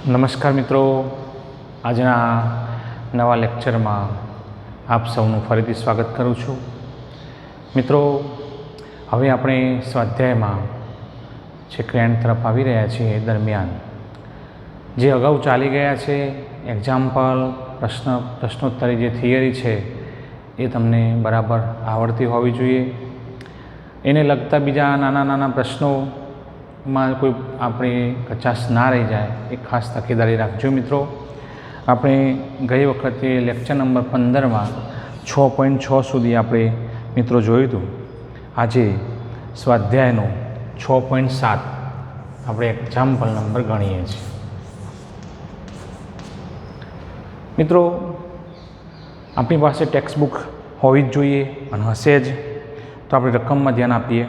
નમસ્કાર મિત્રો, આજના નવા લેક્ચરમાં આપ સૌનું ફરીથી સ્વાગત કરું છું. મિત્રો, હવે આપણે સ્વાધ્યાયમાં છેક એન્ડ તરફ આવી રહ્યા છીએ. દરમિયાન જે અગાઉ ચાલી ગયા છે એક્ઝામ્પલ, પ્રશ્નોત્તરી જે થિયરી છે એ તમને બરાબર આવડતી હોવી જોઈએ. એને લગતા બીજા નાના નાના પ્રશ્નોમાં કોઈ આપણી કચાશ ના રહી જાય એ ખાસ તકેદારી રાખજો. મિત્રો, આપણે ગઈ વખતે લેક્ચર નંબર 15માં 6.6 સુધી આપણે મિત્રો જોયું હતું. આજે સ્વાધ્યાયનો 6.7 આપણે એક્ઝામ્પલ નંબર ગણીએ છીએ. મિત્રો, આપણી પાસે ટેક્સ્ટ બુક હોવી જ જોઈએ અને હશે જ. તો આપણે રકમમાં ધ્યાન આપીએ.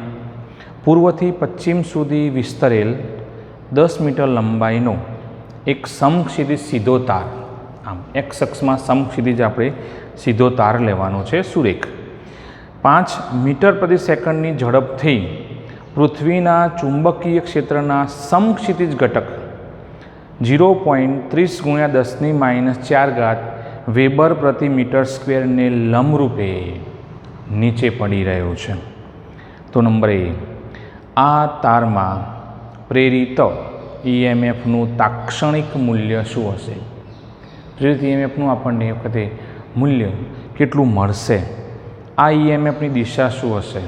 પૂર્વથી પશ્ચિમ સુધી વિસ્તરેલ 10 મીટર લંબાઈનો એક સમક્ષિતિજ સીધો તાર, આમ એક્સ અક્ષમાં સમક્ષિતિજ આપણે સીધો તાર લેવાનો છે સુરેખ, 5 મીટર પ્રતિ સેકન્ડની ઝડપથી પૃથ્વીના ચુંબકીય ક્ષેત્રના સમક્ષિતિજ ઘટક 0.30 × 10⁻⁴ વેબર પ્રતિ મીટર સ્ક્વેરને લંબરૂપે નીચે પડી રહ્યો છે. તો નંબર એ, આ તારમાં પ્રેરિત ઈએમએફનું તાક્ષણિક મૂલ્ય શું હશે? પ્રેરિત ઈએમએફનું આપણને એ વખતે મૂલ્ય કેટલું મળશે? આ ઈએમએફની દિશા શું હશે?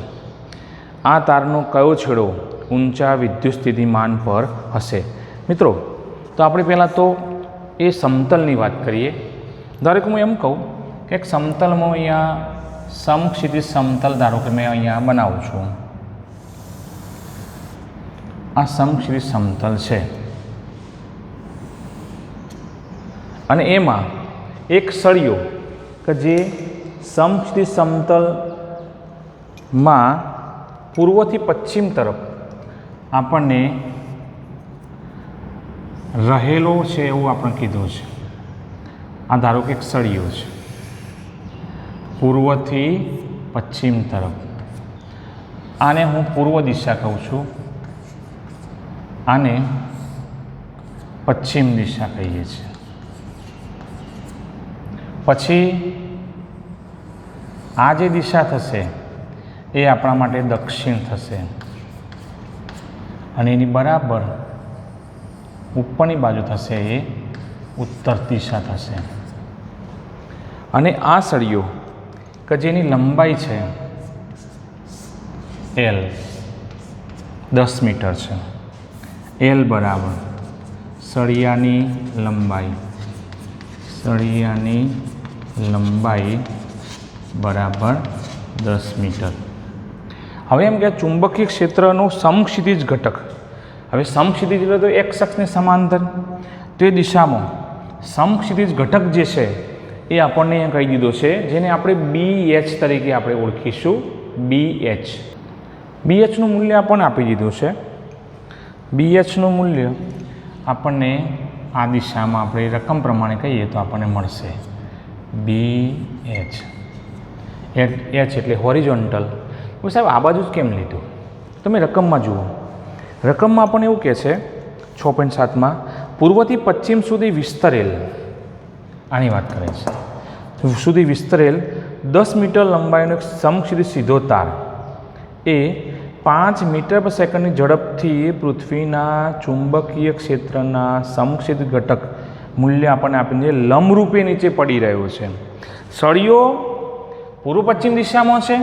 આ તારનો કયો છેડો ઊંચા વિદ્યુત સ્થિતિમાન પર હશે? મિત્રો, તો આપણે પહેલાં તો એ સમતલની વાત કરીએ. ધારો કે હું એમ કહું કે એક સમતલમાં અહીંયા સમક્ષિતિજ સમતલ ધારો કે મેં અહીંયા બનાવું છું. આ સમક્ષિતિજ સમતલ છે અને એમાં એક સળિયો કે જે સમક્ષિતિજ સમતલમાં પૂર્વથી પશ્ચિમ તરફ આપણને રહેલો છે એવું આપણે કીધું છે. આ ધારો કે એક સળિયો છે પૂર્વથી પશ્ચિમ તરફ. આને હું પૂર્વ દિશા કહું છું, આને પશ્ચિમ દિશા કહીએ છીએ. પછી આ જે દિશા થશે એ આપણા માટે દક્ષિણ થશે અને એની બરાબર ઉપરની બાજુ થશે એ ઉત્તર દિશા થશે. અને આ સળિયો કે જેની લંબાઈ છે L 10 મીટર છે, L બરાબર સળિયાની લંબાઈ બરાબર 10 મીટર. હવે એમ કે ચુંબકીય ક્ષેત્રનો સમક્ષિતિજ ઘટક, હવે સમક્ષિતિજ એટલે તો એક્સ અક્ષને સમાંતર, તો એ દિશામાં સમક્ષિતિજ ઘટક જે છે એ આપણને અહીંયા કહી દીધો છે, જેને આપણે BH તરીકે આપણે ઓળખીશું. BHનું મૂલ્ય આપણને આપી દીધું છે. BHનું મૂલ્ય આપણને આ દિશામાં આપણે રકમ પ્રમાણે કહીએ તો આપણને મળશે BH. H એટલે હોરિઝોન્ટલ. સાહેબ આ બાજુ જ કેમ લીધું? તમે રકમમાં જુઓ. રકમમાં આપણને એવું કહે છે 6.7માં પૂર્વથી પશ્ચિમ સુધી વિસ્તરેલ, આની વાત કરે છે, સુધી વિસ્તરેલ 10 મીટર લંબાઈનો એક સમક્ષિતિજ સીધો તાર એ 5 મીટર પર સેકન્ડની ઝડપથી પૃથ્વીના ચુંબકીય ક્ષેત્રના સમક્ષિતિજ ઘટક મૂલ્ય આપણને આપીને લંબરૂપે નીચે પડી રહ્યો છે. સળિયો પૂર્વ પશ્ચિમ દિશામાં છે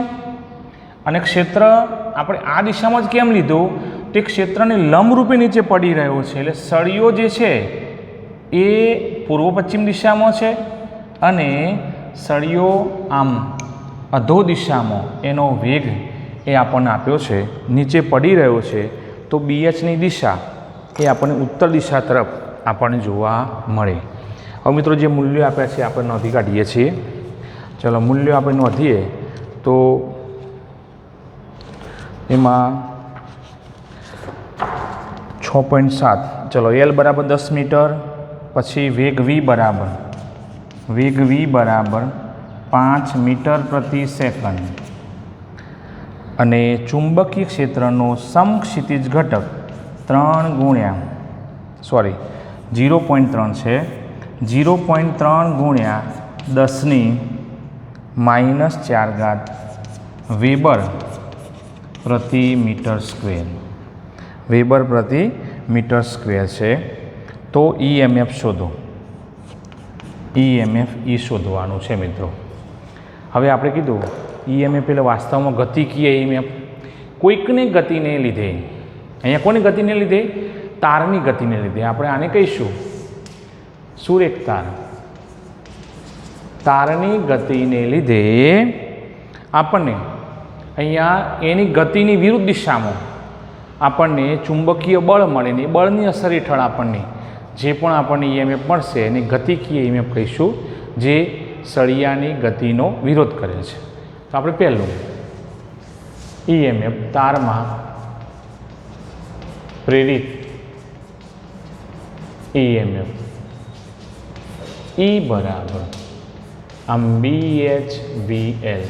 અને ક્ષેત્ર આપણે આ દિશામાં જ કેમ લીધું? તે ક્ષેત્રને લંબરૂપે નીચે પડી રહ્યો છે. એટલે સળિયો જે છે એ પૂર્વ પશ્ચિમ દિશામાં છે અને સળિયો આમ અધો દિશામાં એનો વેગ એ આપણને આપ્યો છે, નીચે પડી રહ્યો છે. તો BHની દિશા એ આપણને ઉત્તર દિશા તરફ આપણને જોવા મળે. હવે મિત્રો, જે મૂલ્યો આપ્યા છે આપણે નોંધી કાઢીએ છીએ. ચલો, મૂલ્યો આપણે નોંધીએ તો એમાં 6.7, ચલો L બરાબર 10 મીટર, પછી વેગ V બરાબર 5 મીટર પ્રતિ સેકન્ડ અને ચુંબકીય ક્ષેત્રનો સમક્ષિતિજ ઘટક 3 ગુણ્યા 0.3 છે. 0.3 ગુણ્યા 10⁻⁴ વેબર પ્રતિ મીટર સ્ક્વેર. વેબર પ્રતિ મીટર સ્ક્વેર છે. તો EMF શોધો. EMF શોધવાનું છે મિત્રો. હવે આપણે કીધું EMF એટલે વાસ્તવમાં ગતિકીય EMF. કોઈકને ગતિને લીધે, અહીંયા કોની ગતિને લીધે? તારની ગતિને લીધે આપણે આને કહીશું સુરેખ તાર. તારની ગતિને લીધે આપણને અહીંયા એની ગતિની વિરુદ્ધ દિશામાં આપણને ચુંબકીય બળ મળે ને બળની અસર હેઠળ આપણને જે પણ આપણને EMF મળશે એને ગતિકીય EMF કહીશું, જે સળિયાની ગતિનો વિરોધ કરે છે. તો આપણે પહેલું EMF તારમાં પ્રેરિત EMF E બરાબર આમ BHVL.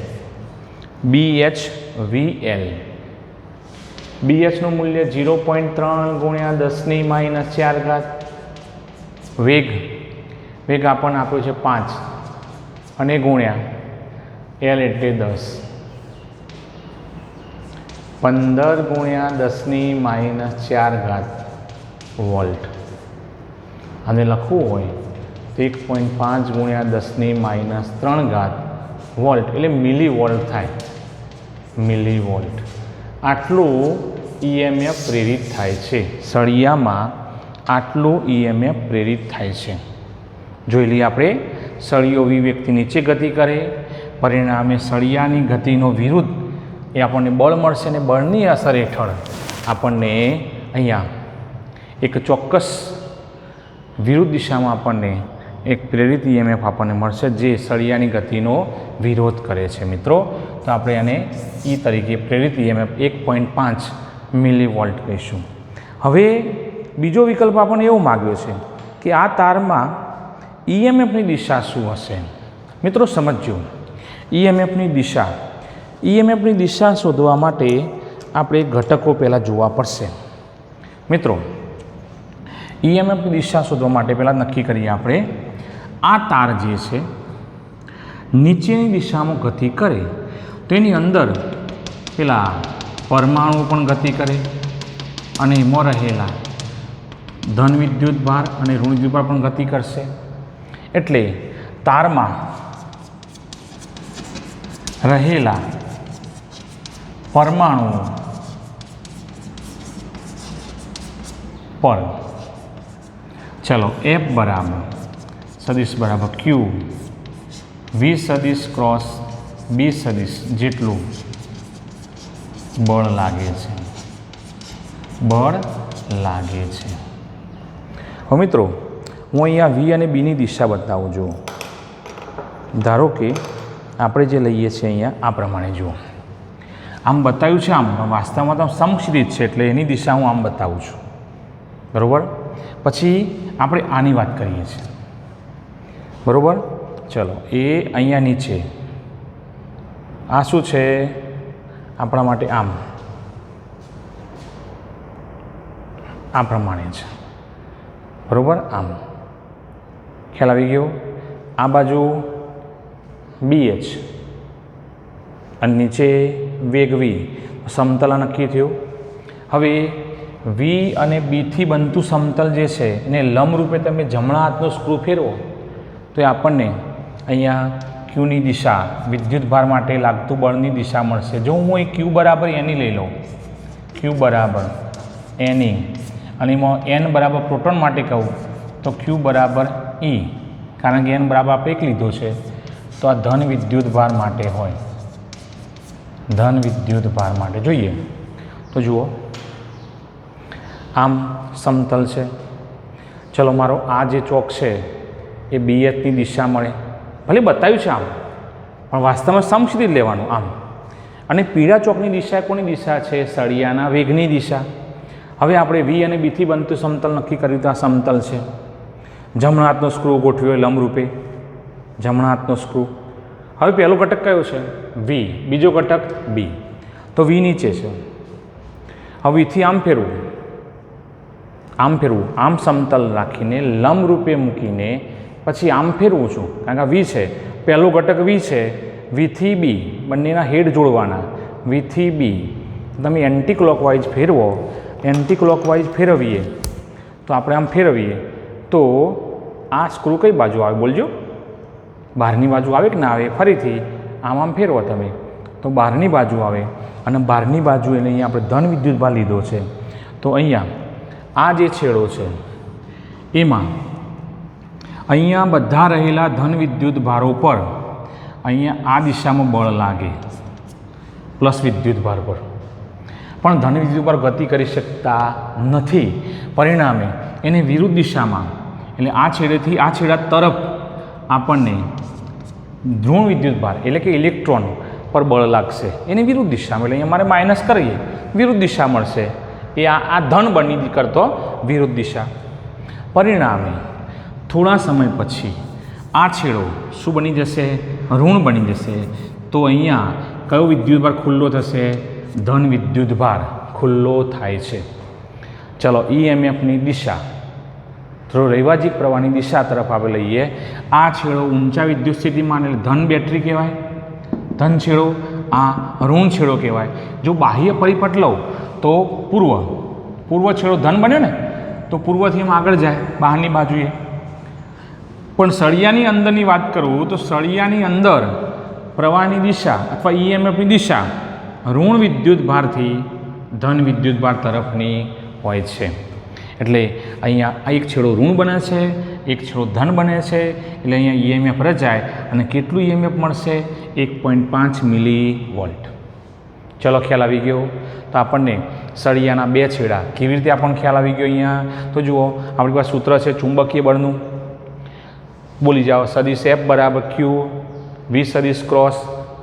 BHનું મૂલ્ય 0.3 ગુણ્યા 10⁻⁴. વેગ આપણને આપ્યો છે 5 અને ગુણ્યા L એટલે 10. 15 ગુણ્યા 10⁻⁴ વોલ્ટ. અને લખવું હોય તો 1.5 ગુણ્યા 10⁻³ વોલ્ટ એટલે મિલીવોલ્ટ થાય. મિલીવોલ્ટ આટલું EMF પ્રેરિત થાય છે સળિયામાં. આટલું EMF પ્રેરિત થાય છે. જોઈ લઈએ આપણે. સળિયો વ્યક્તિ નીચે ગતિ કરે, પરિણામે સળિયાની ગતિનો વિરુદ્ધ એ આપણને બળ મળશે અને બળની અસર હેઠળ આપણને અહીંયા એક ચોક્કસ વિરુદ્ધ દિશામાં આપણને એક પ્રેરિત EMF આપણને મળશે જે સળિયાની ગતિનો વિરોધ કરે છે મિત્રો. તો આપણે આને E તરીકે પ્રેરિત EMF 1.5 મિલીવોલ્ટ કહીશું. હવે બીજો વિકલ્પ આપણને એવો માગ્યો છે કે આ તારમાં EMFની દિશા શું હશે? મિત્રો સમજજો. EMFની દિશા શોધવા માટે આપણે ઘટકો પહેલાં જોવા પડશે. મિત્રો EMFની દિશા શોધવા માટે પહેલાં નક્કી કરીએ આપણે. આ તાર જે છે નીચેની દિશામાં ગતિ કરે તો એની અંદર પેલા પરમાણુ પણ ગતિ કરે અને એમાં રહેલા ધન વિદ્યુત ભાર અને ઋણ વિદ્યુત ભાર પણ ગતિ કરશે. એટલે તારમાં રહેલા પરમાણુઓ પર ચલો F બરાબર સદિશ બરાબર Q V સદિશ ક્રોસ B સદિશ જેટલું બળ લાગે છે. હવે મિત્રો હું અહીંયા V અને Bની દિશા બતાવું છું. ધારો કે આપણે જે લઈએ છીએ અહીંયા આ પ્રમાણે જુઓ. આમ બતાવ્યું છે, આમ વાસ્તવમાં તો સમક્ષિતિજ છે એટલે એની દિશા હું આમ બતાવું છું. બરાબર. પછી આપણે આની વાત કરીએ છીએ. બરાબર. ચલો એ અહીંયા નીચે આ શું છે આપણા માટે? આમ આ પ્રમાણે છે. બરાબર. આમ ખ્યાલ આવી ગયો. આ બાજુ BH અને નીચે વેગ V. સમતલ નક્કી થયું. હવે V અને Bથી બનતું સમતલ જે છે એને લંબરૂપે તમે જમણા હાથનો સ્ક્રૂ ફેરવો તો એ આપણને અહીંયા Qની દિશા વિદ્યુત ભાર માટે લાગતું બળની દિશા મળશે. જો હું અહીં Q બરાબર એની લઈ લઉં, Q બરાબર એની, અને એમાં N બરાબર પ્રોટોન માટે કહું તો Q બરાબર E, કારણ કે N બરાબર આપણે એક લીધો છે. તો આ ધન વિદ્યુત ભાર માટે હોય. ધન વિદ્યુત ભાર માટે જોઈએ તો જુઓ આમ સમતલ છે. ચલો મારો આ જે ચોક છે એ BHની દિશા મળે. ભલે બતાવ્યું છે આમ પણ વાસ્તવમાં સમક્ષિતિજ લેવાનું આમ. અને પીળા ચોકની દિશા કોની દિશા છે? સળિયાના વેગની દિશા. હવે આપણે V અને Bથી બનતું સમતલ નક્કી કર્યું તો આ સમતલ છે. જમણા હાથનો સ્ક્રૂ ગોઠવ્યો લંબરૂપે. જમણા હાથનો સ્ક્રૂ. હવે પહેલો ઘટક કયો છે? V. બીજો ઘટક B. તો V નીચે છે. હવે Vથી આમ ફેરવું આમ ફેરવું, આમ સમતલ રાખીને લંબરૂપે મૂકીને પછી આમ ફેરવું છું, કારણ કે વી છે, પહેલો ઘટક વી છે, વીથી બી બંનેના હેડ જોડવાના, વીથી બી તમે એન્ટી ક્લોકવાઇઝ ફેરવો, એન્ટી ક્લોકવાઇઝ ફેરવીએ તો આપણે આમ ફેરવીએ તો આ સ્ક્રૂ કઈ બાજુ આવે બોલજો, બહારની બાજુ આવે કે ના આવે? ફરીથી આમ આમ ફેરવો તમે તો બહારની બાજુ આવે, અને બહારની બાજુ એટલે અહીંયા આપણે ધન વિદ્યુતભાર લીધો છે, તો અહીંયા આ જે છેડો છે એમાં અહીંયા બધા રહેલા ધન વિદ્યુત ભારો પર અહીંયા આ દિશામાં બળ લાગે, પ્લસ વિદ્યુત ભાર પર, પણ ધન વિદ્યુત ભાર ગતિ કરી શકતા નથી, પરિણામે એને વિરુદ્ધ દિશામાં એટલે આ છેડેથી આ છેડા તરફ આપણને ધ્રુવ વિદ્યુત ભાર એટલે કે ઇલેક્ટ્રોન પર બળ લાગશે, એની વિરુદ્ધ દિશામાં, એટલે અહીંયા મારે માઇનસ કરીએ વિરુદ્ધ દિશા મળશે, એ આ ધન બની કરતો વિરુદ્ધ દિશા, પરિણામે થોડા સમય પછી આ છેડો શું બની જશે? ઋણ બની જશે, તો અહીંયા કયો વિદ્યુતભાર ખુલ્લો થશે? ધન વિદ્યુતભાર ખુલ્લો થાય છે. ચલો EMFની દિશા રૈવાજિક પ્રવાહની દિશા તરફ આપણે લઈએ, આ છેડો ઊંચા વિદ્યુત સ્થિતિમાં એટલે ધન બેટરી કહેવાય, ધન છેડો, આ ઋણ છેડો કહેવાય. જો બાહ્ય પરિપટ લઉં તો પૂર્વ છેડો ધન બન્યો ને, તો પૂર્વથી એમ આગળ જાય બહારની બાજુએ, પણ સળિયાની અંદરની વાત કરું તો સળિયાની અંદર પ્રવાહની દિશા અથવા EMFની દિશા ઋણ વિદ્યુતભારથી ધન વિદ્યુતભાર તરફની હોય છે. એટલે અહીંયા એક છેડો ઋણ બને છે, એક છેડો ધન બને છે, એટલે અહીંયા EMF રચાય અને કેટલું EMF મળશે? 1.5 મિલીવોલ્ટ. ચલો ખ્યાલ આવી ગયો. તો આપણને સળિયાના બે છેડા કેવી રીતે આપણને ખ્યાલ આવી ગયો અહીંયા? તો જુઓ આપણી પાસે સૂત્ર છે ચુંબકીય બળનું, બોલી જાઓ, સદિશ F બરાબર Q, V સદિશ ક્રોસ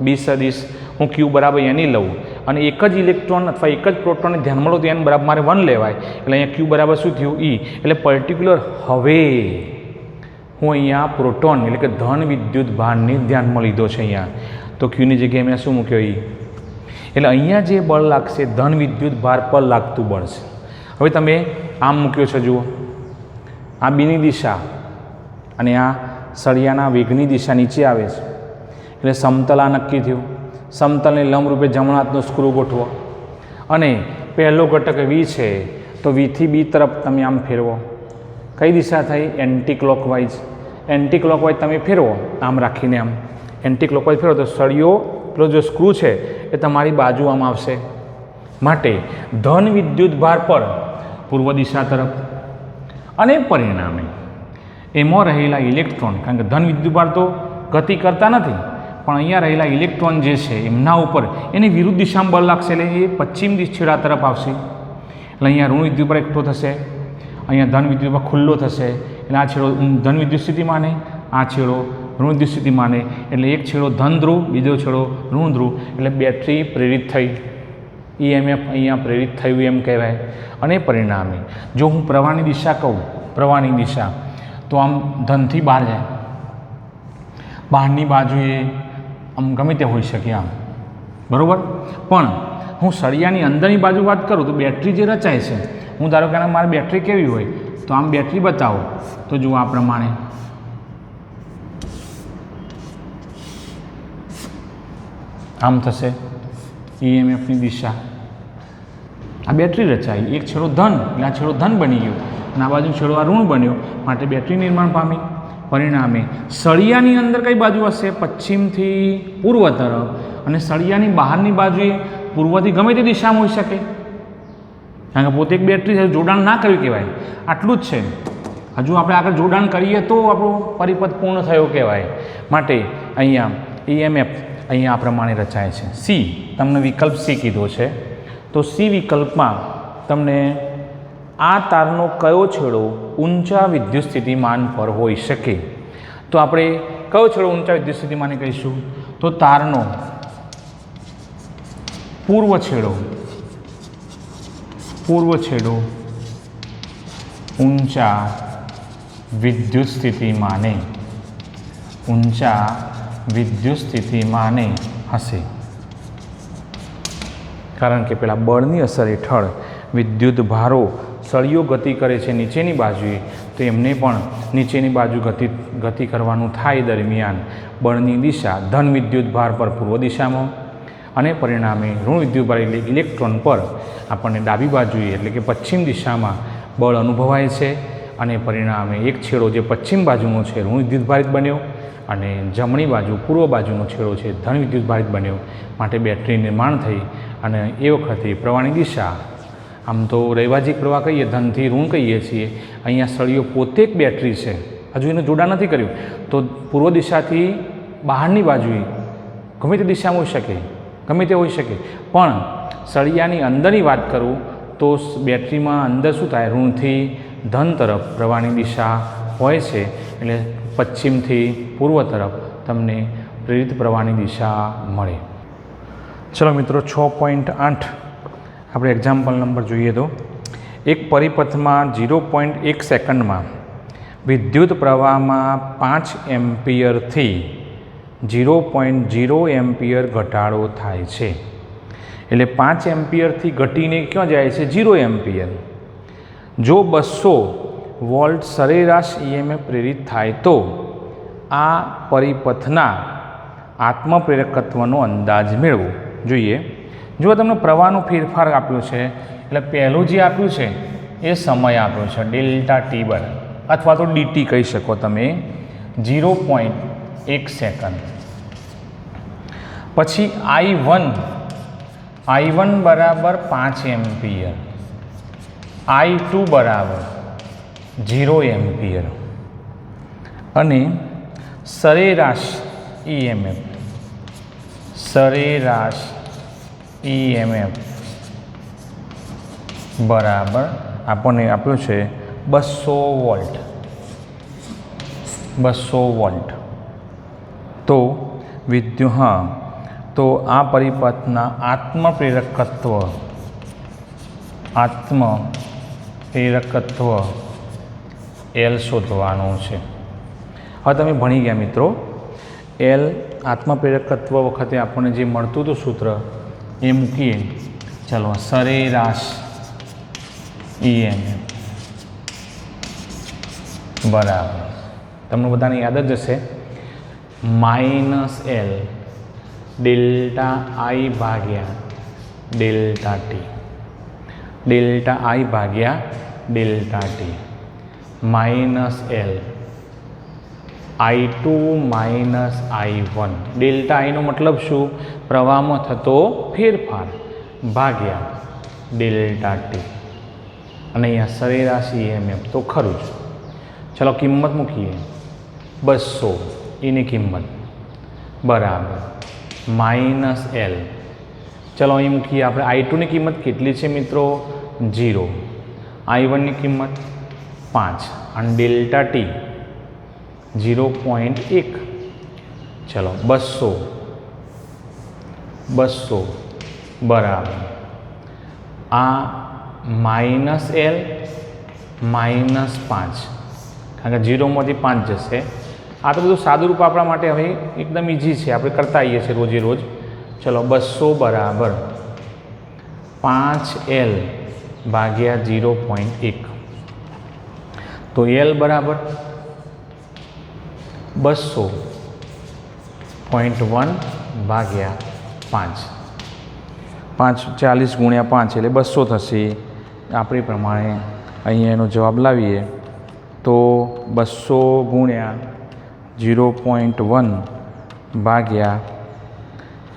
B સદિશ, હું Q બરાબર એની લઉં અને એક જ ઇલેક્ટ્રોન અથવા એક જ પ્રોટોનને ધ્યાનમાં લો તો એન બરાબર મારે 1 લેવાય, એટલે અહીંયા Q બરાબર શું થયું? E. એટલે પર્ટિક્યુલર હવે હું અહીંયા પ્રોટોન એટલે કે ધન વિદ્યુત ભારને ધ્યાનમાં લીધો છે અહીંયા, તો Qની જગ્યાએ મેં શું મૂક્યો? E. એટલે અહીંયા જે બળ લાગશે ધન વિદ્યુત ભાર પર લાગતું બળ છે. હવે તમે આમ મૂક્યો છે, જુઓ આ બીની દિશા અને આ સળિયાના વેગની દિશા નીચે આવે છે, એટલે સમતલ આ નક્કી થયું. સમતલને લંબરૂપે જમણા હાથનો સ્ક્રૂ ગોઠવો અને પહેલો ઘટક વી છે તો વીથી બી તરફ તમે આમ ફેરવો. કઈ દિશા થઈ? Anti clockwise. એન્ટી ક્લોકવાઇઝ તમે ફેરવો આમ રાખીને, આમ એન્ટી ક્લોકવાઇઝ ફેરવો તો સળિયો પેલો જો સ્ક્રૂ છે એ તમારી બાજુ આમ આવશે, માટે ધન વિદ્યુત ભાર પર પૂર્વ દિશા તરફ, અને પરિણામે એમાં રહેલા ઇલેક્ટ્રોન, કારણ કે ધન વિદ્યુત ભાર તો ગતિ કરતા નથી, પણ અહીંયા રહેલા ઇલેક્ટ્રોન જે છે એમના ઉપર એની વિરુદ્ધ દિશામાં બળ લાગશે, એટલે એ પશ્ચિમ છેડા તરફ આવશે, એટલે અહીંયા ઋણ વિદ્યુત ભાર એકઠો થશે, અહીંયા ધન વિદ્યુત ભાર ખુલ્લો થશે, એટલે આ છેડો ધન વિદ્યુત સ્થિતિમાં ને આ છેડો ઋણ વિદ્યુત સ્થિતિમાં ને, એટલે એક છેડો ધન ધ્રુવ, બીજો છેડો ઋણ ધ્રુવ, એટલે બેટરી પ્રેરિત થઈ, EMF અહીંયા પ્રેરિત થયું એમ કહેવાય. અને પરિણામે જો હું પ્રવાહની દિશા કહું, પ્રવાહની દિશા તો આમ ધનથી બહાર જાય, બહારની બાજુએ આમ ગમે તે હોઈ શકે આમ, બરાબર. પણ હું સળિયાની અંદરની બાજુ વાત કરું તો બેટરી જે રચાય છે, હું ધારો કે મારી બેટરી કેવી હોય તો આમ બેટરી બતાવો તો જુઓ આ પ્રમાણે આમ થશે EMFની દિશા, આ બેટરી રચાઈ, એક છેડો ધન એટલે આ છેડો ધન બની ગયો અને આ બાજુ છેડો આ ઋણ બન્યો, માટે બેટરી નિર્માણ પામી. પરિણામે સળિયાની અંદર કઈ બાજુ હશે? પશ્ચિમથી પૂર્વ તરફ, અને સળિયાની બહારની બાજુએ પૂર્વથી ગમે તે દિશામાં હોઈ શકે, કારણ કે પોતે એક બેટરી છે, જોડાણ ના કર્યું કહેવાય. આટલું જ છે, હજુ આપણે આગળ જોડાણ કરીએ તો આપણો પરિપથ પૂર્ણ થયો કહેવાય. માટે અહીંયા EMF અહીંયા આ પ્રમાણે રચાય છે. સી તમને વિકલ્પ સી કીધો છે, તો સી વિકલ્પમાં તમને આ તારનો કયો છેડો ઊંચા વિદ્યુત સ્થિતિમાન પર હોઈ શકે? તો આપણે કયો છેડો ઊંચા વિદ્યુત સ્થિતિમાને કહીશું? તો તારનો પૂર્વ છેડો ઊંચા વિદ્યુત સ્થિતિમાને હશે, કારણ કે પેલા બળની અસર હેઠળ વિદ્યુત ભારો સળિયો ગતિ કરે છે નીચેની બાજુએ તો એમને પણ નીચેની બાજુ ગતિ કરવાનું થાય દરમિયાન બળની દિશા ધન વિદ્યુતભાર પર પૂર્વ દિશામાં અને પરિણામે ઋણ વિદ્યુતભાર એટલે ઇલેક્ટ્રોન પર આપણને ડાબી બાજુએ એટલે કે પશ્ચિમ દિશામાં બળ અનુભવાય છે અને પરિણામે એક છેડો જે પશ્ચિમ બાજુનો છે ઋણ વિદ્યુતભારિત બન્યો અને જમણી બાજુ પૂર્વ બાજુનો છેડો છે ધન વિદ્યુતભારિત બન્યો માટે બેટરી નિર્માણ થઈ અને એ વખતે પ્રવાહની દિશા આમ તો રૈવાજિક પ્રવાહ કહીએ ધનથી ઋણ કહીએ છીએ અહીંયા સળિયો પોતે જ બેટરી છે હજુ એનું જોડાણ નથી કર્યું તો પૂર્વ દિશાથી બહારની બાજુએ ગમે તે દિશામાં હોઈ શકે ગમે તે હોઈ શકે પણ સળિયાની અંદરની વાત કરું તો બેટરીમાં અંદર શું થાય ઋણથી ધન તરફ પ્રવાહની દિશા હોય છે એટલે પશ્ચિમથી પૂર્વ તરફ તમને પ્રેરિત પ્રવાહની દિશા મળે. ચલો મિત્રો 6.8 આપણે એક્ઝામ્પલ નંબર જોઈએ તો એક પરિપથમાં 0.1 સેકન્ડમાં વિદ્યુત પ્રવાહમાં 5 એમ્પિયરથી 0.0 એમ્પિયર ઘટાડો થાય છે. એટલે 5 એમ્પિયરથી ઘટીને ક્યાં જાય છે 0 એમ્પિયર. જો 200 વોલ્ટ સરેરાશ EMF પ્રેરિત થાય તો આ પરિપથના આત્મપ્રેરકત્વનો અંદાજ મેળવો. જોઈએ જો તમને પ્રવાહનો ફેરફાર આપ્યો છે એટલે પહેલું જે આપ્યું છે એ સમય આપ્યો છે ડેલ્ટા ટી બર અથવા તો ડીટી કહી શકો તમે 0.1 સેકન્ડ. પછી I1 બરાબર 5 એમ્પિયર, I2 બરાબર 0 એમ્પિયર અને સરેરાશ EMF બરાબર આપણને આપ્યું છે 200 વોલ્ટ. તો તો આ પરિપથના આત્મપ્રેરકત્વ L શોધવાનું છે. હવે તમે ભણી ગયા મિત્રો L આત્મપ્રેરકત્વ વખતે આપણને જે મળતું હતું સૂત્ર એ મૂકીએ. ચલો સરેરાશ EMF બરાબર તમને બધાને યાદ જ હશે -L ડેલ્ટા I ભાગ્યા delta T -L I2 I1 delta I નો મતલબ શું પ્રવાહમાં થતો ફેરફાર ભાગ્યા ડેલ્ટા ટી અને અહીંયા સરેરાશ EMF તો ખરું જ. ચલો કિંમત મૂકીએ 200 એની કિંમત બરાબર -L. ચલો અહીં મૂકીએ આપણે I2 ની કિંમત કેટલી છે મિત્રો 0, I1 ની કિંમત 5 અને ડેલ્ટા ટી 0.1. ચલો 200 બરાબર આ -L -5 કારણ કે 0માંથી 5 જશે. આ તો બધું સાદું રૂપ આપણા માટે હવે એકદમ ઇઝી છે આપણે કરતા આવીએ છીએ રોજે રોજ. ચલો 200 બરાબર 5L ભાગ્યા 0.1 તો L બરાબર 200.1 ભાગ્યા 5 40 ગુણ્યા 5 એટલે 200 થશે. આપણે પ્રમાણે અહીંયા એનો જવાબ લાવીએ તો 200 ગુણ્યા 0.1 ભાગ્યા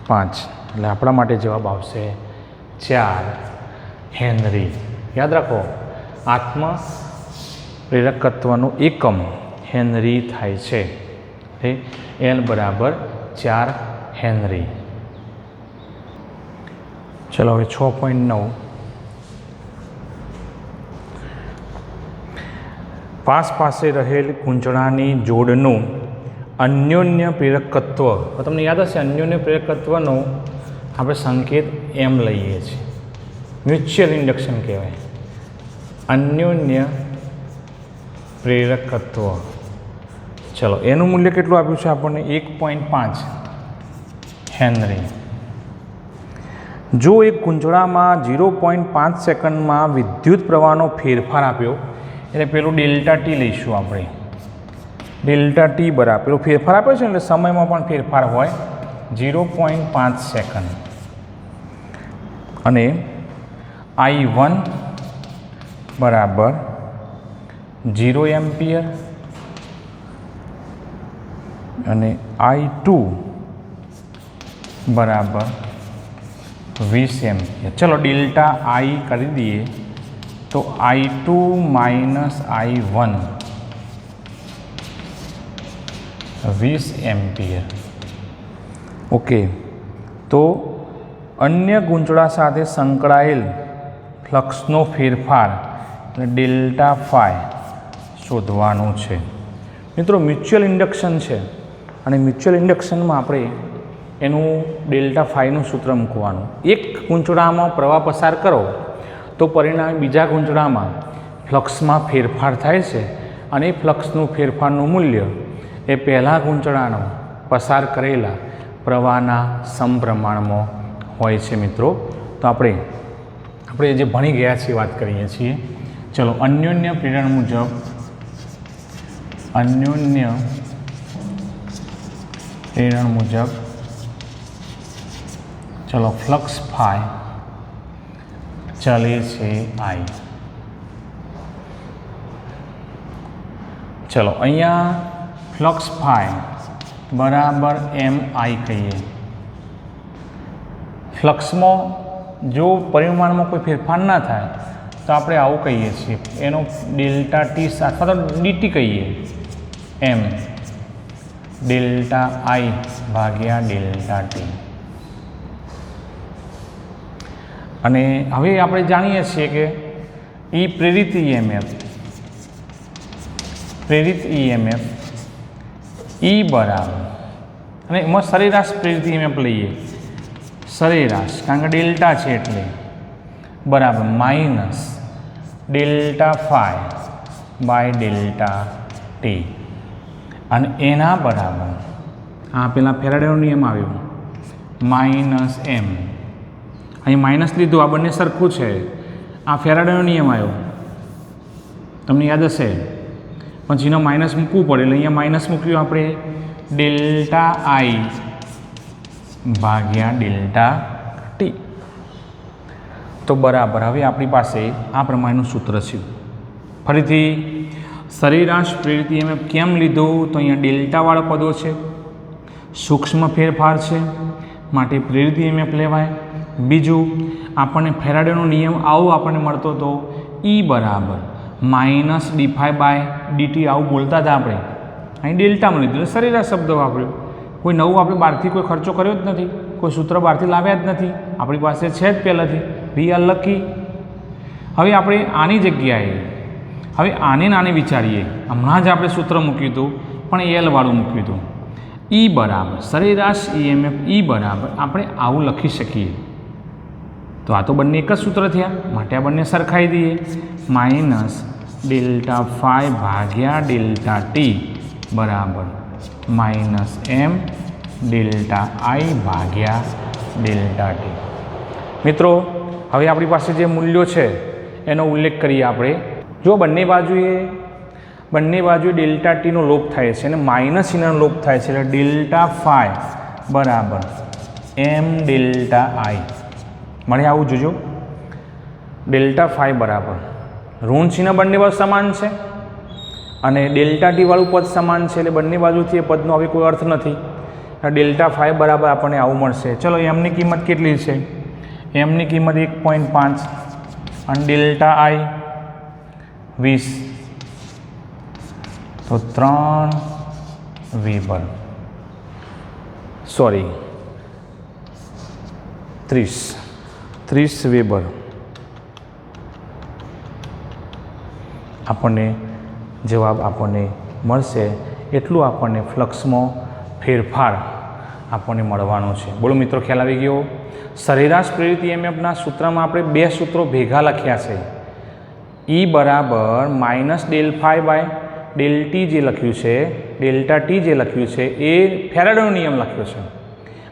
5 એટલે આપણા માટે જવાબ આવશે 4 હેનરી. યાદ રાખો આત્મ પ્રેરકત્વનું એકમ હેનરી થાય છે. L બરાબર 4 હેનરી. ચલો હવે 6.9 પાસે રહેલ કૂંચળાની જોડનું અન્યોન્ય પ્રેરકત્વ. તમને યાદ હશે અન્યોન્ય પ્રેરકત્વનો આપણે સંકેત M લઈએ છીએ. મ્યુચ્યુઅલ ઇન્ડક્શન કહેવાય. અન્યોન્ય પ્રેરકત્વ. ચલો એનું મૂલ્ય કેટલું આપ્યું છે આપણને 1.5 હેનરી. જો એક ગુંચળામાં 0.5 સેકન્ડમાં વિદ્યુત પ્રવાહનો ફેરફાર આપ્યો, એટલે પેલું ડેલ્ટા ટી લઈશું આપણે. ડેલ્ટા ટી બરાબર પેલો ફેરફાર આપ્યો છે એટલે સમયમાં પણ ફેરફાર હોય 0.5 સેકન્ડ. અને I1 બરાબર 0 એમ્પિયર અને I2 બરાબર 20 એમ્પિયર. ચલો ડેલ્ટા I કરી દઈએ તો I2 minus I1 20 ampere. Okay, તો અન્ય ગુંચળા સાથે સંકળાયેલ ફ્લક્સનો ફેરફાર એટલે ડેલ્ટા ફાઈ શોધવાનું છે. મિત્રો મ્યુચ્યુઅલ ઇન્ડક્શન છે અને મ્યુચ્યુઅલ ઇન્ડક્શનમાં આપણે એનું ડેલ્ટા ફાઈનું સૂત્ર મૂકવાનું. એક ગુંચળામાં પ્રવાહ પસાર કરો તો પરિણામે બીજા ગુંચળામાં ફ્લક્સમાં ફેરફાર થાય છે અને એ ફ્લક્સનું ફેરફારનું મૂલ્ય એ પહેલાં ગુંચળાનો પસાર કરેલા પ્રવાહના સમપ્રમાણમાં હોય છે. મિત્રો તો આપણે જે ભણી ગયા છીએ વાત કરીએ છીએ. ચલો અન્યોન્ય પ્રેરણ મુજબ ચલો ફ્લક્સ ફાઈ ચલે છે I. ચલો અહીંયા ફ્લક્સ ફાઈ બરાબર MI કહીએ. ફ્લક્સમાં જો પરિમાણમાં કોઈ ફેરફાર ના થાય તો આપણે આવું કહીએ છીએ, એનો ડેલ્ટા ટી અથવા તો ડીટી કહીએ એમ ડેલ્ટા I ભાગ્યા ડેલ્ટા ટી. અને હવે આપણે જાણીએ છીએ કે પ્રેરિત EMF E બરાબર, અને એમાં સરેરાશ પ્રેરિત EMF લઈએ, સરેરાશ કારણ કે ડેલ્ટા છે એટલે બરાબર minus delta phi by delta T. અને એના બરાબર આ પેલા ફેરાડેનો નિયમ આવ્યો માઇનસ એમ. અહીં માઇનસ લીધું, આ બંને સરખું છે. આ ફેરાડેનો નિયમ આવ્યો, તમને યાદ હશે, પણ જેનો માઇનસ મૂકવું પડે એટલે અહીંયા માઇનસ મૂક્યું આપણે ડેલ્ટા I ભાગ્યા ડેલ્ટા ટી. તો બરાબર હવે આપણી પાસે આ પ્રમાણેનું સૂત્ર છે. ફરીથી સરેરાશ પ્રેરિત EMF કેમ લીધું તો અહીંયા ડેલ્ટાવાળા પદો છે, સૂક્ષ્મ ફેરફાર છે માટે પ્રેરિત EMF લેવાય. બીજું આપણને ફેરાડેનો નિયમ આવો આપણને મળતો હતો E બરાબર માઇનસ ડી5 બાય ડીટી, આવું બોલતા હતા આપણે. અહીં ડેલ્ટામાં લીધું એટલે સરેરાશ શબ્દ વાપર્યો. કોઈ નવું આપણે બહારથી કોઈ ખર્ચો કર્યો જ નથી, કોઈ સૂત્ર બહારથી લાવ્યા જ નથી, આપણી પાસે છે જ પહેલાંથી વી આર લકી. હવે આપણે આની જગ્યાએ હવે આને વિચારીએ. હમણાં જ આપણે સૂત્ર મૂક્યું હતું પણ એલવાળું મૂક્યું હતું. E બરાબર સરેરાશ EMF E બરાબર આપણે આવું લખી શકીએ. તો આ તો બંને એક જ સૂત્ર થયા માટે આ બંને સરખાઈ દઈએ. માઇનસ ડેલ્ટા ફાઈ ભાગ્યા ડેલ્ટા ટી બરાબર માઇનસ એમ ડેલ્ટા I ભાગ્યા ડેલ્ટા ટી. મિત્રો હવે આપણી પાસે જે મૂલ્યો છે એનો ઉલ્લેખ કરીએ આપણે. જો બંને બાજુએ ડેલ્ટા ટીનો લોપ થાય છે અને માઇનસ ચિહ્નનો લોપ થાય છે એટલે ડેલ્ટા ફાઈ બરાબર એમ ડેલ્ટા I મળે. આવું જોજો, ડેલ્ટા ફાઈ બરાબર ઋણ ચિહ્ન બંને બાજુ સમાન છે અને ડેલ્ટા ટી વાળું પદ સમાન છે એટલે બંને બાજુથી એ પદનો હવે કોઈ અર્થ નથી. ડેલ્ટા ફાઈ બરાબર આપણને આવું મળશે. ચલો એમની કિંમત કેટલી છે? એમની કિંમત 1.5 અને ડેલ્ટા I 20, તો 3 વેબર, સોરી 30 વેબર આપણને જવાબ આપણને મળશે. એટલું આપણને ફ્લક્સમાં ફેરફાર આપણને મળવાનો છે. બોલો મિત્રો, ખ્યાલ આવી ગયો? સરેરાશ પ્રેરિત EMFના સૂત્રમાં આપણે બે સૂત્રો ભેગા લખ્યા છે. E બરાબર minus del phi by del T જે લખ્યું છે, ડેલ્ટા ટી જે લખ્યું છે એ ફેરાડેનો નિયમ લખ્યો છે.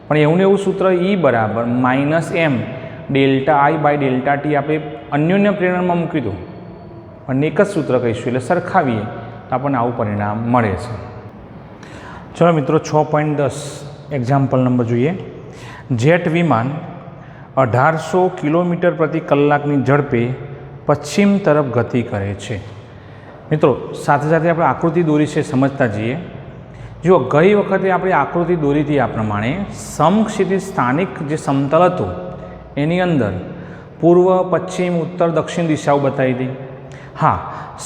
પણ એવું ને એવું સૂત્ર E બરાબર minus M delta I by delta T આપણે અન્યોન્ય પ્રેરણામાં મૂકી દો અને એક જ સૂત્ર કહીશું એટલે સરખાવીએ તો આપણને આવું પરિણામ મળે છે. ચલો મિત્રો 6.10 એક્ઝામ્પલ નંબર જોઈએ. જેટ વિમાન 1800 કિલોમીટર પ્રતિ કલાકની ઝડપે પશ્ચિમ તરફ ગતિ કરે છે. મિત્રો સાથે સાથે આપણે આકૃતિ દોરી છે સમજતા જઈએ. જો ગઈ વખતે આપણે આકૃતિ દોરી હતી આ પ્રમાણે સમક્ષિતિજ સ્થાનિક જે સમતલ હતું એની અંદર પૂર્વ પશ્ચિમ ઉત્તર દક્ષિણ દિશાઓ બતાવી હતી. હા,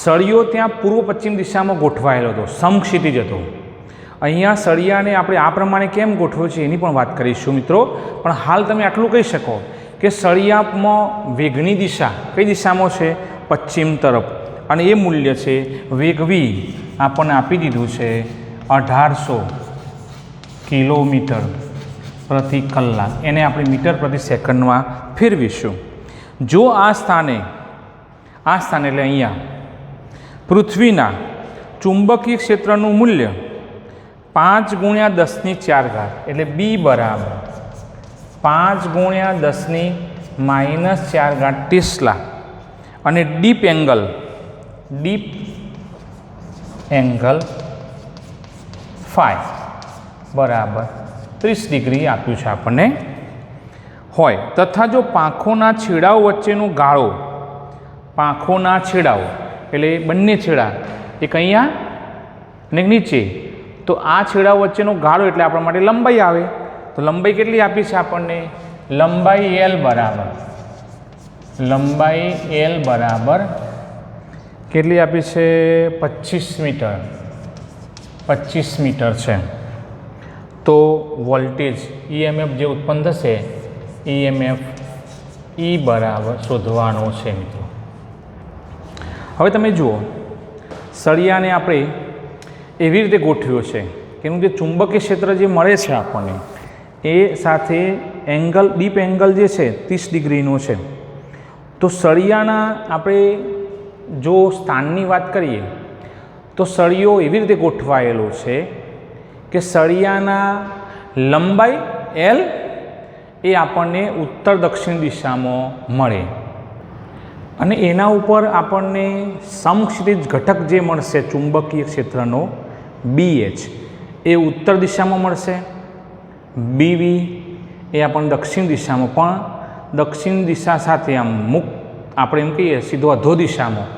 સળિયો ત્યાં પૂર્વ પશ્ચિમ દિશામાં ગોઠવાયેલો હતો, સમક્ષિતિજ હતો. અહીંયા સળિયાને આપણે આ પ્રમાણે કેમ ગોઠવ્યો છે એની પણ વાત કરીશું મિત્રો. પણ હાલ તમે આટલું કહી શકો કે સળિયામાં વેગની દિશા કઈ દિશામાં છે? પશ્ચિમ તરફ. અને એ મૂલ્ય છે વેગ v આપણને આપી દીધું છે 1800 કિલોમીટર પ્રતિ કલાક. એને આપણે મીટર પ્રતિ સેકન્ડમાં ફેરવીશું. જો આ સ્થાને એટલે અહીંયા પૃથ્વીના ચુંબકીય ક્ષેત્રનું મૂલ્ય 5 × 10⁴ એટલે b બરાબર 5 × 10⁻⁴ ટેસ્લા અને ડીપ એંગલ ફાઈ બરાબર 30 ડિગ્રી આપ્યું છે આપણને હોય તથા જો પાંખોના છેડાઓ વચ્ચેનો ગાળો એટલે બંને છેડા એક અહીંયા અને નીચે, તો આ છેડાઓ વચ્ચેનો ગાળો એટલે આપણા માટે લંબાઈ આવે. તો લંબાઈ કેટલી આપી છે આપણને? લંબાઈ L બરાબર કેટલી આપી છે? 25 મીટર છે. તો વોલ્ટેજ EMF જે ઉત્પન્ન થશે EMF E બરાબર શોધવાનો છે મિત્રો. હવે તમે જુઓ સળિયાને આપણે એવી રીતે ગોઠવ્યો છે કે એનું જે ચુંબકીય ક્ષેત્ર જે મળે છે આપણને એ સાથે ડીપ એંગલ જે છે 30 ડિગ્રીનો છે. તો સળિયાના આપણે જો સ્થાનની વાત કરીએ તો સળિયો એવી રીતે ગોઠવાયેલો છે કે સળિયાના લંબાઈ L એ આપણને ઉત્તર દક્ષિણ દિશામાં મળે અને એના ઉપર આપણને સમક્ષિતિજ ઘટક જે મળશે ચુંબકીય ક્ષેત્રનો BH એ ઉત્તર દિશામાં મળશે. BV એ આપણને દક્ષિણ દિશામાં, પણ દક્ષિણ દિશા સાથે આમ આપણે એમ કહીએ સીધો અધો દિશામાં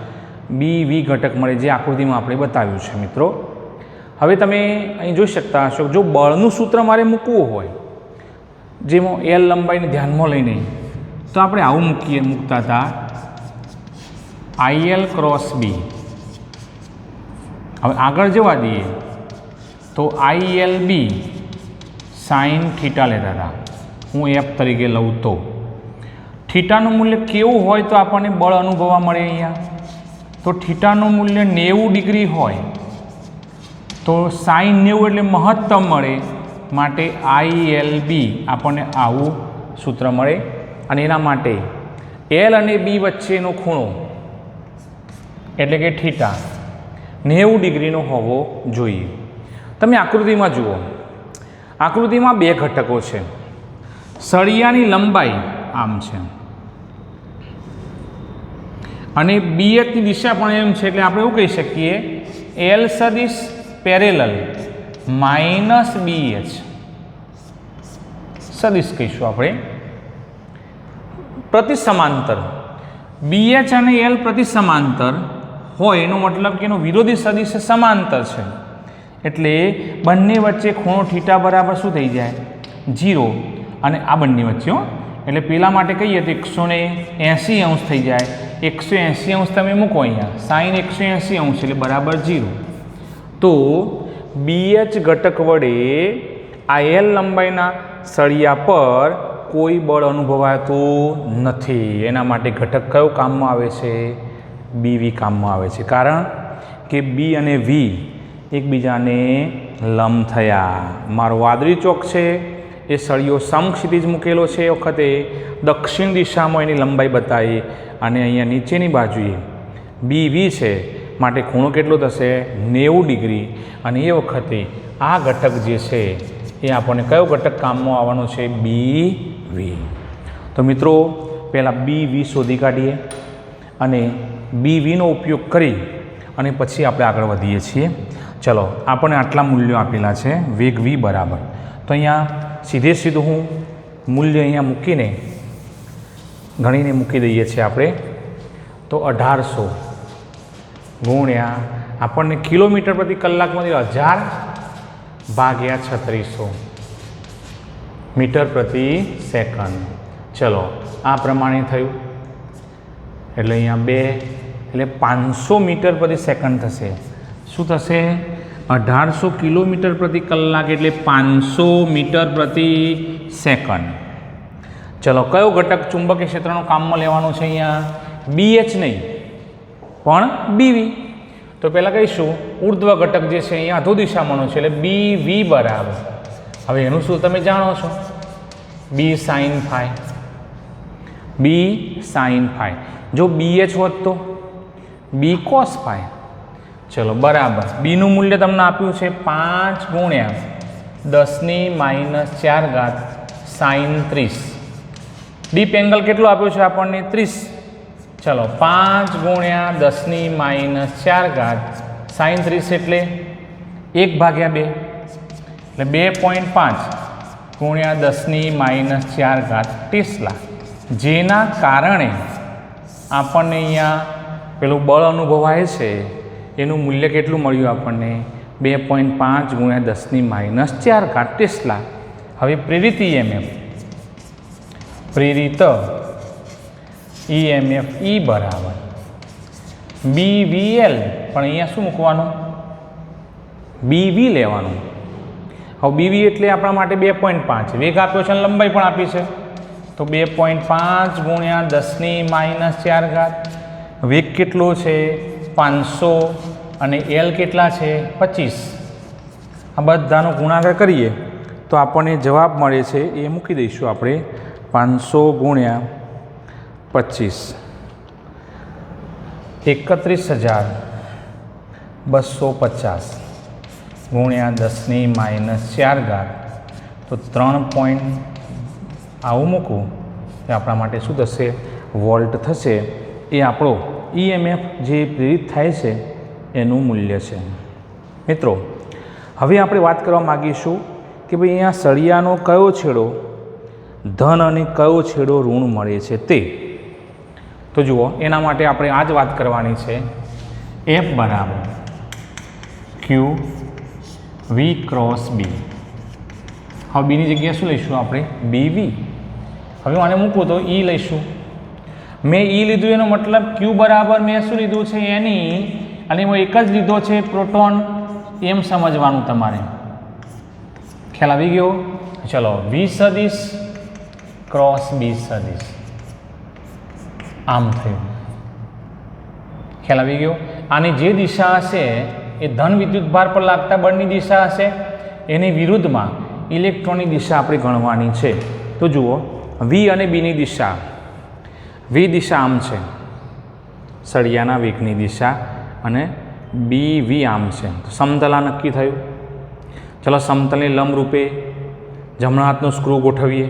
BV ઘટક મળે જે આકૃતિમાં આપણે બતાવ્યું છે મિત્રો. હવે તમે અહીં જોઈ શકતા હશો જો બળનું સૂત્ર મારે મૂકવું હોય જેમાં L લંબાઈને ધ્યાનમાં લઈને તો આપણે આવું મૂકતા હતા IL × B. હવે આગળ જવા દઈએ તો ILB sin θ લેતા હતા. હું F તરીકે લઉં તો થીટાનું મૂલ્ય કેવું હોય તો આપણને બળ અનુભવવા મળે? અહીંયા તો થીટાનું મૂલ્ય 90 ડિગ્રી હોય તો sin 90 એટલે મહત્તમ મળે, માટે ILB આપણને આવું સૂત્ર મળે. અને એના માટે L અને B વચ્ચેનો ખૂણો એટલે કે થીટા 90 ડિગ્રીનો હોવો જોઈએ. તમે આકૃતિમાં જુઓ, આકૃતિમાં બે ઘટકો છે. સળિયાની લંબાઈ આમ છે અને BHની દિશા પણ એમ છે, એટલે આપણે એવું કહી શકીએ L સદિશ પેરેલલ માઇનસ BH સદિશ કહીશું આપણે પ્રતિ સમાંતર. BH અને L પ્રતિ સમાંતર હોય એનો મતલબ કે એનો વિરોધી સદિશ સમાંતર છે, એટલે બંને વચ્ચે ખૂણો થીટા બરાબર શું થઈ જાય? 0. અને આ બંને વચ્ચે એટલે પેલા માટે કહીએ તો 180 અંશ થઈ જાય. 180 અંશ તમે મૂકો અહીંયા, sin 180 અંશ એટલે બરાબર 0. તો BH ઘટક વડે આ L લંબાઈના સળિયા પર કોઈ બળ અનુભવાતું નથી. એના માટે ઘટક કયો કામમાં આવે છે? BV કામમાં આવે છે, કારણ કે B અને V એકબીજાને લંબ થયા. મારો વાદળી ચોક છે એ સળિયો સમક્ષિતિજ મૂકેલો છે એ વખતે દક્ષિણ દિશામાં એની લંબાઈ બતાવી અને અહીંયા નીચેની બાજુએ BV છે માટે ખૂણો કેટલો થશે? 90 ડિગ્રી. અને એ વખતે આ ઘટક જે છે એ આપણને કયો ઘટક કામમાં આવવાનો છે? BV. તો મિત્રો પહેલાં BV શોધી કાઢીએ અને BVનો ઉપયોગ કરી અને પછી આપણે આગળ વધીએ છીએ. ચલો, આપણને આટલા મૂલ્યો આપેલા છે. વેગ V બરાબર, તો અહીંયા સીધે સીધું હું મૂલ્ય અહીંયા મૂકીને ગણીને મૂકી દઈએ છીએ આપણે. તો 1800 ગુણ્યા આપણને કિલોમીટર પ્રતિ કલાકમાંથી 1000 ભાગ્યા 3600 મીટર પ્રતિ સેકન્ડ. ચલો, આ પ્રમાણે થયું. એટલે અહીંયા 2 એટલે 500 મીટર પ્રતિ સેકન્ડ થશે. શું થશે? 1800 કિલોમીટર પ્રતિ કલાક એટલે 500 મીટર પ્રતિ સેકન્ડ. ચલો, કયો ઘટક ચુંબકીય ક્ષેત્રનો કામમાં લેવાનો છે અહીંયા? BH નહીં પણ BV. તો પહેલાં કહીશું ઉર્ધ્વ ઘટક જે છે અહીંયા અધો દિશામાંનો છે એટલે BV બરાબર. હવે એનું શું તમે જાણો છો? B sin phi. B sin phi. જો BH હોત તો B cos phi. ચલો બરાબર. બીનું મૂલ્ય તમને આપ્યું છે 5 ગુણ્યા 10⁻⁴ sin 30. ડીપ એંગલ કેટલો આપ્યો છે આપણને? 30. ચલો, 5 ગુણ્યા 10⁻⁴ sin 30 એટલે 1/2 એટલે 2.5 ગુણ્યા 10⁻⁴ ટેસ્લા. જેના કારણે આપણને અહીંયા પેલું બળ અનુભવાય છે એનું મૂલ્ય કેટલું મળ્યું આપણને? 2.5 ગુણ્યા 10⁻⁴ ટેસ્લા. હવે પ્રેરિત EMF E બરાબર BVL, પણ અહીંયા શું મૂકવાનું? BV લેવાનું. હવે BV એટલે આપણા માટે 2.5. વેગ આપ્યો છે અને લંબાઈ પણ આપી છે, તો 2.5 ગુણ્યા 10⁻⁴. વેગ કેટલો છે? 500 અને L કેટલા છે? 25. આ બધાનો ગુણાકાર કરીએ તો આપણને જવાબ મળે છે એ મૂકી દઈશું આપણે. 500 ગુણ્યા 25 31,250 ગુણ્યા 10⁻⁴. તો 3 આવું મૂકવું એ આપણા માટે શું થશે? વોલ્ટ થશે. એ આપણો EMF જે પ્રેરિત થાય છે એનું મૂલ્ય છે. મિત્રો, હવે આપણે વાત કરવા માગીશું કે ભાઈ અહીંયા સળિયાનો કયો છેડો ધન અને કયો છેડો ઋણ મળે છે તે. તો જુઓ, એના માટે આપણે આ જ વાત કરવાની છે. F બરાબર Q V ક્રોસ B. હવે બીની જગ્યાએ શું લઈશું આપણે? BV. હવે આને મૂકવું તો E લઈશું. મેં E લીધું એનો મતલબ Q બરાબર મેં શું લીધું છે? એની, અને એમાં એક જ લીધો છે પ્રોટોન, એમ સમજવાનું તમારે. ખ્યાલ આવી ગયો? ચલો, V સદિશ ક્રોસ B સદિશ આમ થયું. ખ્યાલ આવી ગયો? આની જે દિશા હશે એ ધન વિદ્યુતભાર પર લાગતા બળની દિશા હશે. એની વિરુદ્ધમાં ઇલેક્ટ્રોનની દિશા આપણે ગણવાની છે. તો જુઓ, V અને Bની દિશા. V દિશા આમ છે, સળિયાના વેગની દિશા, અને BV આમ છે. તો સમતલા નક્કી થયું. ચલો, સમતલને લંબ રૂપે જમણા હાથનો સ્ક્રૂ ગોઠવીએ.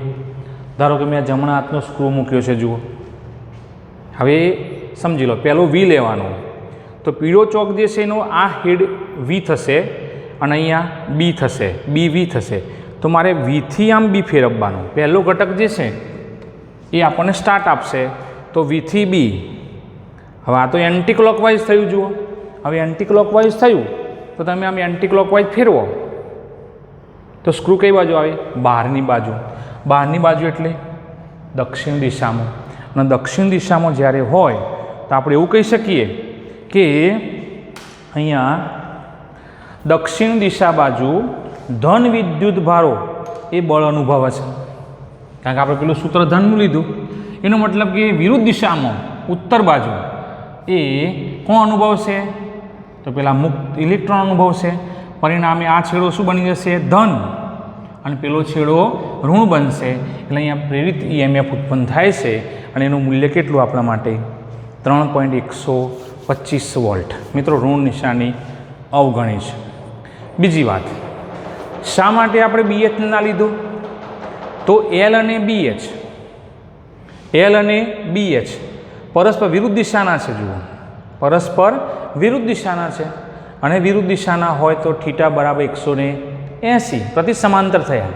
ધારો કે મેં આ જમણા હાથનો સ્ક્રૂ મૂક્યો છે. જુઓ, હવે સમજી લો, પહેલો V લેવાનો. તો પીળો ચોક જે છે એનો આ હેડ V થશે અને અહીંયા B થશે, BV થશે. તો મારે Vથી આમ B ફેરવવાનું. પહેલો ઘટક જે છે એ આપણને સ્ટાર્ટ આપશે, તો Vથી B. હવે આ તો એન્ટી ક્લોકવાઇઝ થયું. જુઓ, હવે એન્ટી ક્લોકવાઇઝ થયું તો તમે આમ એન્ટી ક્લોકવાઇઝ ફેરવો તો સ્ક્રૂ કઈ બાજુ આવે? બહારની બાજુ. બહારની બાજુ એટલે દક્ષિણ દિશામાં. અને દક્ષિણ દિશામાં જ્યારે હોય તો આપણે એવું કહી શકીએ કે અહીંયા દક્ષિણ દિશા બાજુ ધન વિદ્યુત ભારો એ બળ અનુભવે છે. કારણ કે આપણે પેલું સૂત્ર ધનનું લીધું, એનો મતલબ કે વિરુદ્ધ દિશામાં ઉત્તર બાજુ એ કોણ અનુભવશે? તો પેલા મુક્ત ઇલેક્ટ્રોન અનુભવશે. પરિણામે આ છેડો શું બની જશે? ધન, અને પેલો છેડો ઋણ બનશે. એટલે અહીંયા પ્રેરિત EMF ઉત્પન્ન થાય છે અને એનું મૂલ્ય કેટલું આપણા માટે? 3.125 વોલ્ટ. મિત્રો, ઋણ નિશાની અવગણી છે. બીજી વાત, શા માટે આપણે BH ના લીધું? તો L અને BH એલ અને બી એચ પરસ્પર વિરુદ્ધ દિશાના છે. જુઓ, પરસ્પર વિરુદ્ધ દિશાના છે અને વિરુદ્ધ દિશાના હોય તો થીટા બરાબર 180 પ્રતિ સમાંતર થયા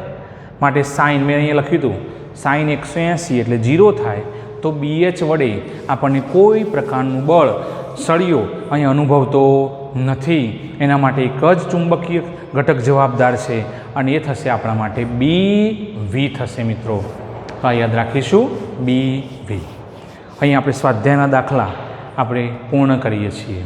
માટે સાઇન મેં અહીંયા લખ્યું હતું સાઇન 180 એટલે 0 થાય તો બી એચ વડે આપણને કોઈ પ્રકારનું બળ સળિયો અહીં અનુભવતો નથી. એના માટે એક જ ચુંબકીય ઘટક જવાબદાર છે અને એ થશે આપણા માટે બી વી થશે મિત્રો. તો આ યાદ રાખીશું બી વી. અહીં આપણે સ્વાધ્યાયના દાખલા આપણે પૂર્ણ કરીએ છીએ.